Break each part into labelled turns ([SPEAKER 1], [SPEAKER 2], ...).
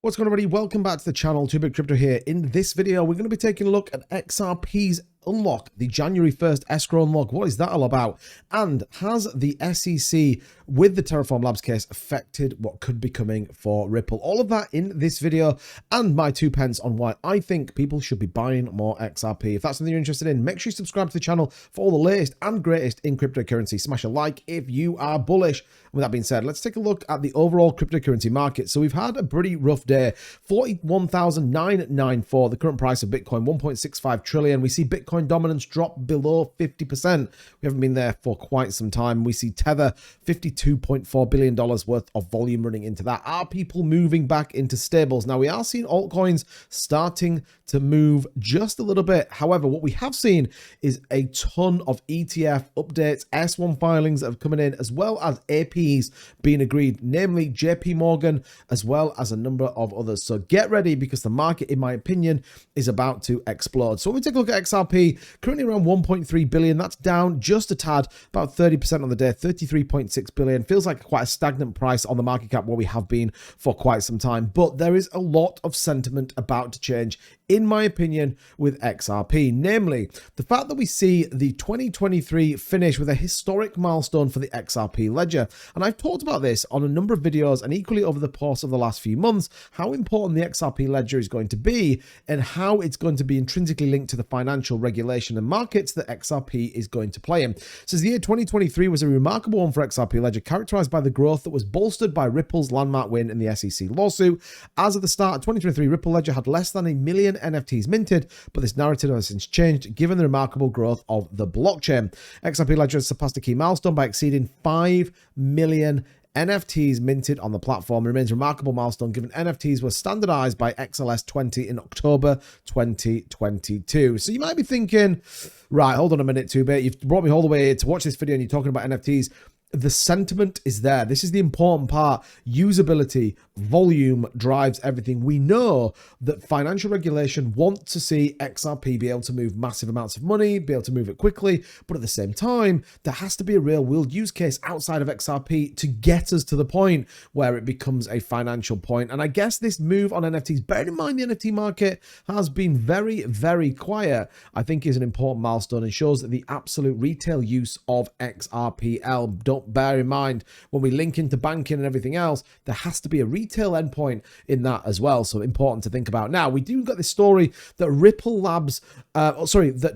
[SPEAKER 1] What's going on, everybody? Welcome back to the channel. 2Bit Crypto here. In this video, we're going to be taking a look at XRP's unlock, the January 1st escrow unlock. What is that all about? And has the SEC with the Terraform Labs case affected what could be coming for Ripple? All of that in this video, and my 2 pence on why I think people should be buying more XRP. If that's something you're interested in, make sure you subscribe to the channel for all the latest and greatest in cryptocurrency. Smash a like if you are bullish. With that being said, let's take a look at the overall cryptocurrency market. So we've had a pretty rough day. 41,994, the current price of Bitcoin, 1.65 trillion. We see Bitcoin dominance drop below 50%. We haven't been there for quite some time. We see Tether, $52.4 billion worth of volume running into that. Are people moving back into stables? Now, we are seeing altcoins starting to move just a little bit. However, what we have seen is a ton of ETF updates, S1 filings that have come in, as well as APs being agreed, namely JP Morgan, as well as a number of others. So get ready, because the market, in my opinion, is about to explode. So when we take a look at XRP, currently around 1.3 billion. That's down just a tad, about 30% on the day, 33.6 billion. Feels like quite a stagnant price on the market cap where we have been for quite some time. But there is a lot of sentiment about to change, in my opinion, with XRP, namely the fact that we see the 2023 finish with a historic milestone for the XRP ledger. And I've talked about this on a number of videos, and equally over the course of the last few months, how important the XRP ledger is going to be and how it's going to be intrinsically linked to the financial regulation and markets that XRP is going to play in. So the year 2023 was a remarkable one for XRP ledger, characterized by the growth that was bolstered by Ripple's landmark win in the SEC lawsuit. As of the start of 2023, Ripple ledger had less than 1 million NFTs minted, but this narrative has since changed given the remarkable growth of the blockchain. XRP ledger has surpassed a key milestone by exceeding 5 million NFTs minted on the platform. It remains a remarkable milestone given NFTs were standardized by XLS 20 in October 2022. So you might be thinking, right, hold on a minute, 2Bit. You've brought me all the way to watch this video and you're talking about NFTs. The sentiment is there. This is the important part. Usability, volume drives everything. We know that financial regulation wants to see XRP be able to move massive amounts of money, be able to move it quickly, but at the same time, there has to be a real world use case outside of XRP to get us to the point where it becomes a financial point. And I guess this move on NFTs, bearing in mind the NFT market has been very, very quiet, I think is an important milestone and shows that the absolute retail use of XRPL. Don't bear in mind, when we link into banking and everything else, there has to be a retail endpoint in that as well. So important to think about. Now, we do get this story that that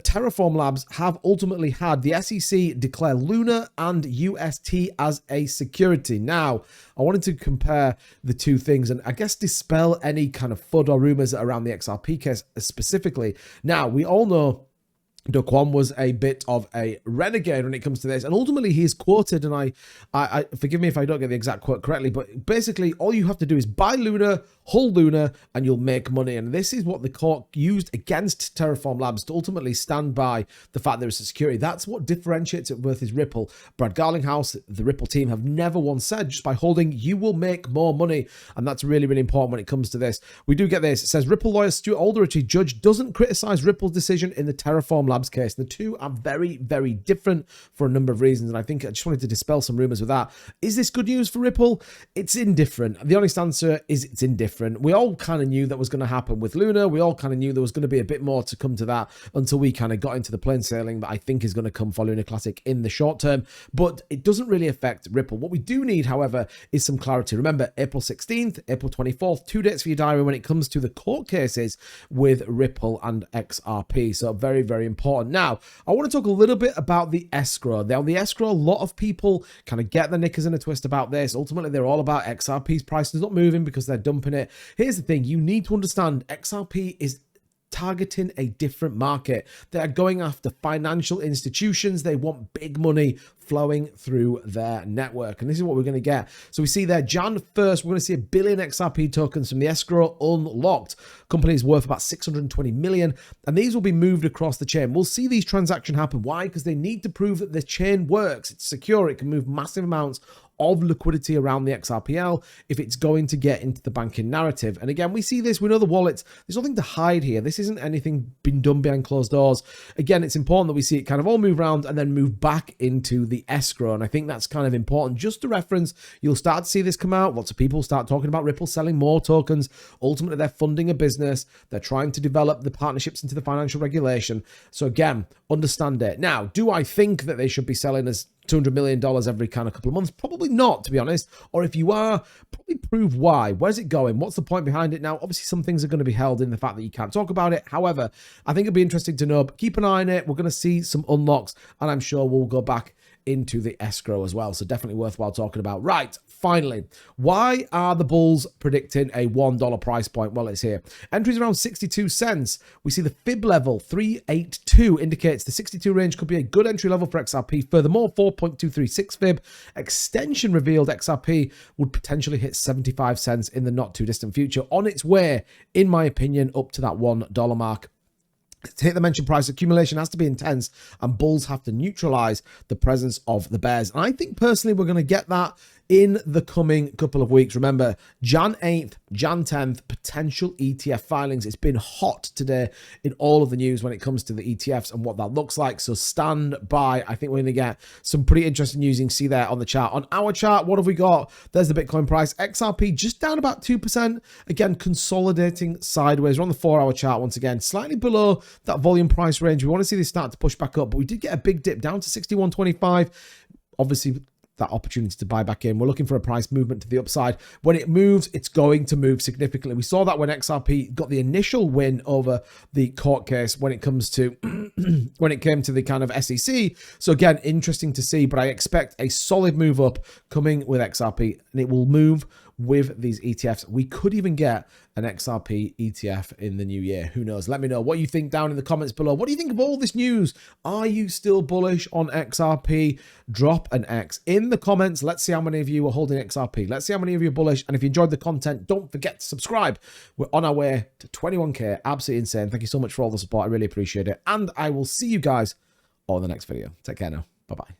[SPEAKER 1] Terraform Labs have ultimately had the SEC declare Luna and UST as a security. Now, I wanted to compare the two things and I guess dispel any kind of FUD or rumors around the XRP case specifically. Now, we all know Do Kwon was a bit of a renegade when it comes to this, and ultimately he is quoted, and I forgive me if I don't get the exact quote correctly, but basically all you have to do is buy Luna, hold Luna, and you'll make money. And this is what the court used against Terraform Labs to ultimately stand by the fact there is a security. That's what differentiates it versus Ripple. Brad Garlinghouse, the Ripple team, have never once said just by holding you will make more money, and that's really, really important when it comes to this. We do get this. It says Ripple lawyer Stuart Alderich, judge, doesn't criticize Ripple's decision in the Terraform Labs case. The two are very, very different for a number of reasons, and I think I just wanted to dispel some rumors with that. Is this good news for Ripple? It's indifferent. The honest answer is it's indifferent. We all kind of knew that was going to happen with Luna. We all kind of knew there was going to be a bit more to come to that until we kind of got into the plain sailing that I think is going to come for Luna Classic in the short term, but it doesn't really affect Ripple. What we do need, however, is some clarity. Remember, April 16th, April 24th, 2 dates for your diary when it comes to the court cases with Ripple and XRP. So very, very important. Now, I want to talk a little bit about the escrow. Now, the escrow, a lot of people kind of get their knickers in a twist about this. Ultimately, they're all about XRP's price is not moving because they're dumping it. Here's the thing. You need to understand XRP is targeting a different market. They are going after financial institutions. They want big money flowing through their network. And this is what we're going to get. So we see there, Jan 1st, we're going to see 1 billion XRP tokens from the escrow unlocked. Company is worth about 620 million, and these will be moved across the chain. We'll see these transactions happen. Why? Because they need to prove that the chain works. It's secure. It can move massive amounts of liquidity around the XRPL if it's going to get into the banking narrative. And again, we see this, we know the wallets, there's nothing to hide here. This isn't anything been done behind closed doors. Again, it's important that we see it kind of all move around and then move back into the escrow. And I think that's kind of important. Just to reference, you'll start to see this come out. Lots of people start talking about Ripple selling more tokens. Ultimately, they're funding a business. They're trying to develop the partnerships into the financial regulation. So again, understand it. Now, do I think that they should be selling as $200 million every kind of couple of months? Probably not, to be honest. Or if you are, probably prove why. Where's it going? What's the point behind it? Now, obviously, some things are going to be held in the fact that you can't talk about it. However, I think it'd be interesting to know. But keep an eye on it. We're going to see some unlocks, and I'm sure we'll go back into the escrow as well. So definitely worthwhile talking about. Right, finally, why are the bulls predicting a $1 price point? Well, it's here. Entries around 62 cents. We see the fib level 382 indicates the 62 range could be a good entry level for XRP. Furthermore, 4.236 fib extension revealed XRP would potentially hit 75 cents in the not too distant future, on its way, in my opinion, up to that $1 mark. To hit the mentioned price, accumulation has to be intense and bulls have to neutralize the presence of the bears. And I think personally we're going to get that in the coming couple of weeks. Remember, Jan 8th, Jan 10th, potential ETF filings. It's been hot today in all of the news when it comes to the ETFs and what that looks like. So stand by. I think we're going to get some pretty interesting news. You can see there on the chart. On our chart, what have we got? There's the Bitcoin price. XRP just down about 2%. Again, consolidating sideways. We're on the 4-hour chart once again, slightly below that volume price range. We want to see this start to push back up, but we did get a big dip down to 61.25. Obviously, that opportunity to buy back in. We're looking for a price movement to the upside. When it moves, it's going to move significantly. We saw that when XRP got the initial win over the court case when it comes to when it came to the kind of SEC. So again, interesting to see, but I expect a solid move up coming with XRP, and it will move with these ETFs. We could even get an XRP ETF in the new year. Who knows? Let me know what you think down in the comments below. What do you think of all this news? Are you still bullish on XRP? Drop an X in the comments. Let's see how many of you are holding XRP. Let's see how many of you are bullish. And if you enjoyed the content, don't forget to subscribe. We're on our way to 21K. Absolutely insane. Thank you so much for all the support. I really appreciate it. And I will see you guys on the next video. Take care now. Bye-bye.